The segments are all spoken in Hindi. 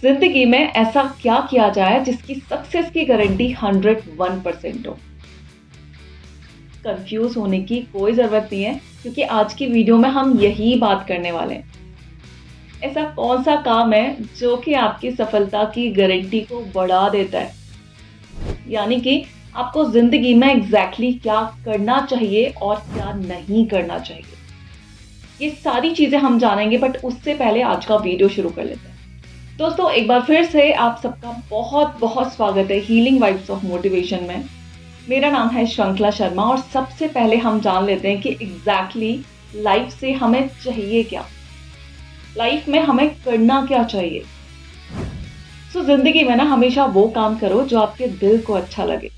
जिंदगी में ऐसा क्या किया जाए जिसकी सक्सेस की गारंटी 101% हो। कंफ्यूज होने की कोई जरूरत नहीं है क्योंकि आज की वीडियो में हम यही बात करने वाले हैं। ऐसा कौन सा काम है जो कि आपकी सफलता की गारंटी को बढ़ा देता है, यानी कि आपको जिंदगी में एग्जैक्टली क्या करना चाहिए और क्या नहीं करना चाहिए। ये सारी चीजें हम जानेंगे, बट उससे पहले आज का वीडियो शुरू कर लेते हैं। दोस्तों, एक बार फिर से आप सबका बहुत बहुत स्वागत है हीलिंग वाइब्स ऑफ मोटिवेशन में। मेरा नाम है श्रृंखला शर्मा और सबसे पहले हम जान लेते हैं कि एग्जैक्टली लाइफ से हमें चाहिए क्या, लाइफ में हमें करना क्या चाहिए। जिंदगी में ना हमेशा वो काम करो जो आपके दिल को अच्छा लगे,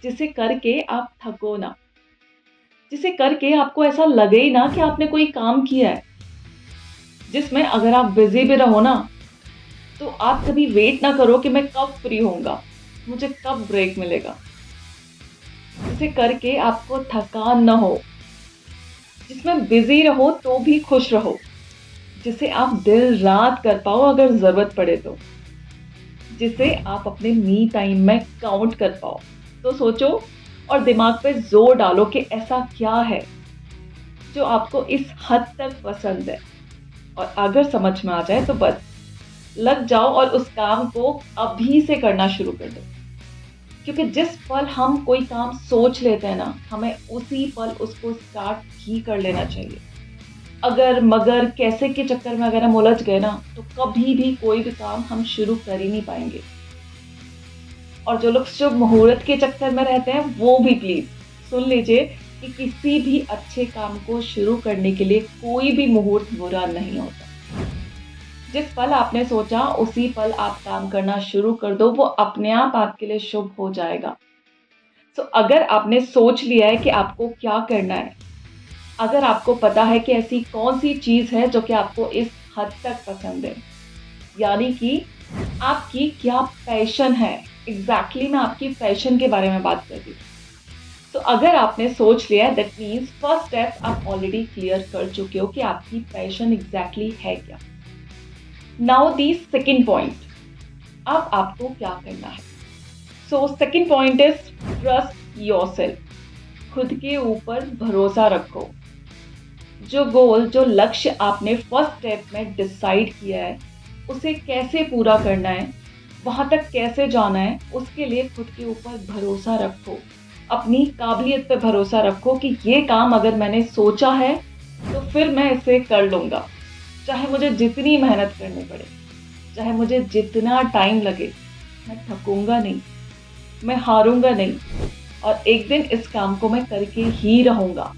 जिसे करके आप थको ना, जिसे करके आपको ऐसा लगे ही ना कि आपने कोई काम किया है, जिसमें अगर आप बिजी भी रहो ना तो आप कभी वेट ना करो कि मैं कब फ्री होऊंगा, मुझे कब ब्रेक मिलेगा। जिसे करके आपको थकान ना हो, जिसमें बिजी रहो तो भी खुश रहो, जिसे आप दिन रात कर पाओ अगर जरूरत पड़े तो, जिसे आप अपने मी टाइम में काउंट कर पाओ। तो सोचो और दिमाग पे जोर डालो कि ऐसा क्या है जो आपको इस हद तक पसंद है, और अगर समझ में आ जाए तो बस लग जाओ और उस काम को अभी से करना शुरू कर दो। क्योंकि जिस पल हम कोई काम सोच लेते हैं ना, हमें उसी पल उसको स्टार्ट ही कर लेना चाहिए। अगर मगर कैसे के चक्कर में अगर हम उलझ गए ना, तो कभी भी कोई भी काम हम शुरू कर ही नहीं पाएंगे। और जो लोग शुभ मुहूर्त के चक्कर में रहते हैं वो भी प्लीज सुन लीजिए कि किसी भी अच्छे काम को शुरू करने के लिए कोई भी मुहूर्त बुरा नहीं होता। जिस पल आपने सोचा उसी पल आप काम करना शुरू कर दो, वो अपने आप आपके लिए शुभ हो जाएगा। अगर आपने सोच लिया है कि आपको क्या करना है, अगर आपको पता है कि ऐसी कौन सी चीज है जो कि आपको इस हद तक पसंद है, यानी कि आपकी क्या पैशन है, एग्जैक्टली मैं आपकी पैशन के बारे में बात कर रही हूँ। अगर आपने सोच लिया है, दैट मीन्स फर्स्ट स्टेप आप ऑलरेडी क्लियर कर चुके हो कि आपकी पैशन एग्जैक्टली है क्या। नाउ दी सेकेंड पॉइंट, अब आपको क्या करना है। Second point is trust yourself. खुद के ऊपर भरोसा रखो। जो गोल, जो लक्ष्य आपने फर्स्ट स्टेप में डिसाइड किया है, उसे कैसे पूरा करना है, वहां तक कैसे जाना है, उसके लिए खुद के ऊपर भरोसा रखो। अपनी काबिलियत पे भरोसा रखो कि ये काम अगर मैंने सोचा है तो फिर मैं इसे कर लूंगा, चाहे मुझे जितनी मेहनत करनी पड़े, चाहे मुझे जितना टाइम लगे, मैं थकूंगा नहीं, मैं हारूंगा नहीं, और एक दिन इस काम को मैं करके ही रहूंगा।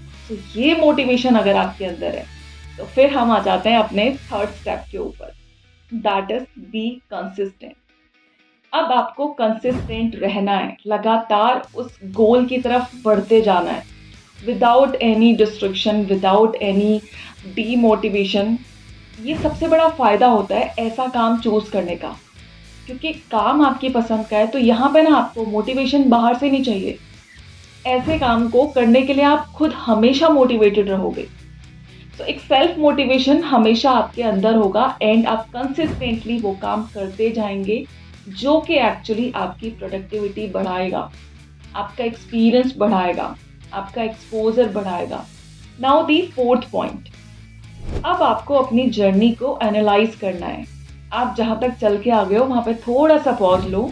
ये मोटिवेशन अगर आपके अंदर है तो फिर हम आ जाते हैं अपने थर्ड स्टेप के ऊपर, दैट इज बी कंसिस्टेंट। अब आपको कंसिस्टेंट रहना है, लगातार उस गोल की तरफ बढ़ते जाना है, without any destruction, without any demotivation. ये सबसे बड़ा फायदा होता है ऐसा काम चूज करने का, क्योंकि काम आपकी पसंद का है तो यहाँ पे ना आपको मोटिवेशन बाहर से नहीं चाहिए। ऐसे काम को करने के लिए आप खुद हमेशा मोटिवेटेड रहोगे। एक सेल्फ मोटिवेशन हमेशा आपके अंदर होगा एंड आप कंसिस्टेंटली वो काम करते जाएंगे, जो कि एक्चुअली आपकी प्रोडक्टिविटी बढ़ाएगा, आपका एक्सपीरियंस बढ़ाएगा, आपका एक्सपोजर बढ़ाएगा। नाउ दी फोर्थ पॉइंट, अब आपको अपनी जर्नी को एनालाइज करना है। आप जहां तक चल के आ गए हो वहां पे थोड़ा सा पॉज लो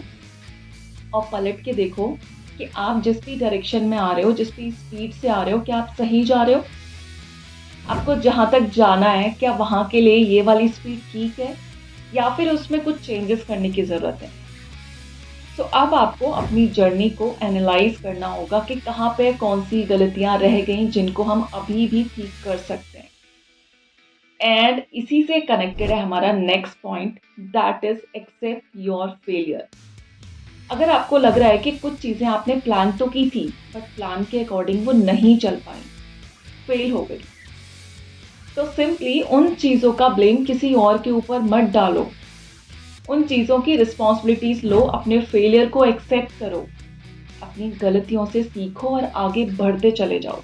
और पलट के देखो कि आप जिस भी डायरेक्शन में आ रहे हो, जिस भी स्पीड से आ रहे हो, क्या आप सही जा रहे हो। आपको जहां तक जाना है क्या वहां के लिए ये वाली स्पीड ठीक है, या फिर उसमें कुछ चेंजेस करने की जरूरत है। अब आपको अपनी जर्नी को एनालाइज करना होगा कि कहाँ पे कौन सी गलतियां रह गई जिनको हम अभी भी ठीक कर सकते हैं। एंड इसी से कनेक्टेड है हमारा next point, that is accept your failure. अगर आपको लग रहा है कि कुछ चीजें आपने प्लान तो की थी बट प्लान के अकॉर्डिंग वो नहीं चल पाई, फेल हो गई, तो सिंपली उन चीजों का ब्लेम किसी और के ऊपर मत डालो। उन चीजों की रिस्पॉन्सिबिलिटीज लो, अपने फेलियर को एक्सेप्ट करो, अपनी गलतियों से सीखो और आगे बढ़ते चले जाओ।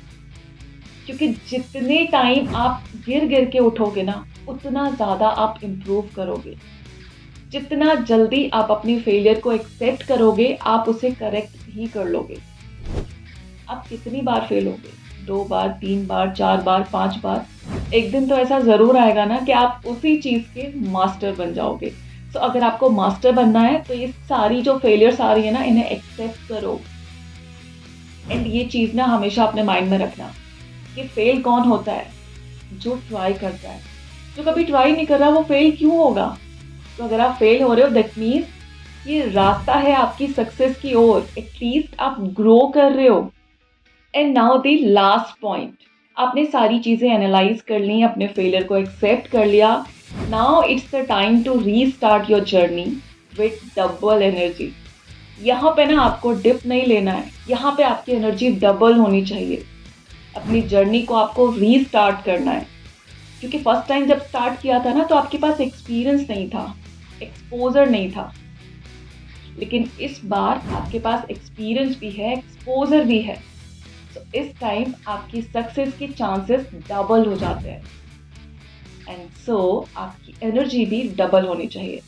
क्योंकि जितने टाइम आप गिर गिर के उठोगे ना, उतना ज्यादा आप इम्प्रूव करोगे। जितना जल्दी आप अपनी फेलियर को एक्सेप्ट करोगे, आप उसे करेक्ट भी कर लोगे। आप कितनी बार फेल होगे? 2 बार, 3 बार, 4 बार, 5 बार? एक दिन तो ऐसा ज़रूर आएगा ना कि आप उसी चीज़ के मास्टर बन जाओगे। तो अगर आपको मास्टर बनना है, तो ये सारी जो फेलियर्स आ रही है ना, इन्हें एक्सेप्ट करो। एंड ये चीज़ ना हमेशा अपने माइंड में रखना कि फेल कौन होता है? जो ट्राई करता है। जो कभी ट्राई नहीं कर रहा, वो फेल क्यों होगा? तो अगर आप फेल हो रहे हो, दैट मीन्स ये रास्ता है आपकी सक्सेस की ओर। एटलीस्ट आप ग्रो कर रहे हो। And now the last point, आपने सारी चीज़ें एनालाइज कर ली, अपने फेलियर को एक्सेप्ट कर लिया। Now it's the time to restart your journey with double energy. यहाँ पे ना आपको डिप नहीं लेना है, यहाँ पे आपकी एनर्जी डबल होनी चाहिए। अपनी जर्नी को आपको रीस्टार्ट करना है, क्योंकि फर्स्ट टाइम जब स्टार्ट किया था ना, तो आपके पास एक्सपीरियंस नहीं था, एक्सपोजर नहीं था। लेकिन इस बार आपके पास एक्सपीरियंस भी है, एक्सपोजर भी है। तो इस टाइम आपकी सक्सेस के चांसेस डबल हो जाते हैं। एंड सो आपकी एनर्जी भी डबल होनी चाहिए।